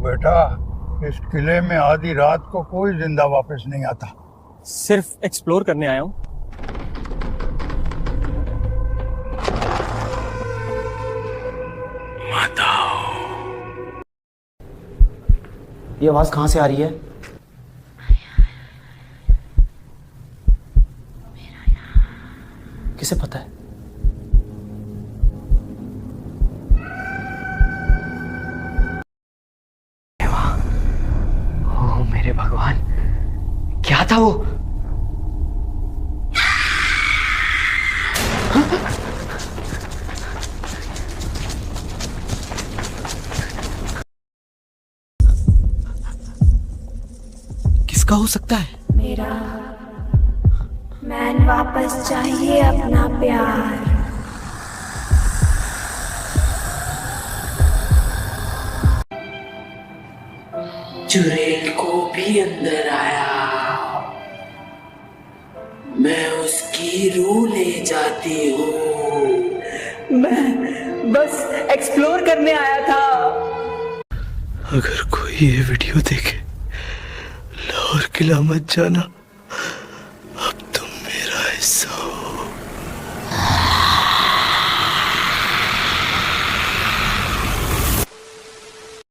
बेटा, इस किले में आधी रात को कोई जिंदा वापस नहीं आता। सिर्फ एक्सप्लोर करने आया हूँ। ये आवाज कहाँ से आ रही है? किसे पता है? ओ मेरे भगवान, क्या था वो? किसका हो सकता है? मेरा मैन वापस चाहिए अपना प्यार। चुड़ैल को भी अंदर आया, मैं उसकी रूह ले जाती हूँ। मैं बस एक्सप्लोर करने आया था। अगर कोई ये वीडियो देखे, लाहौर किला मत जाना, अब तुम मेरा हिस्सा हो।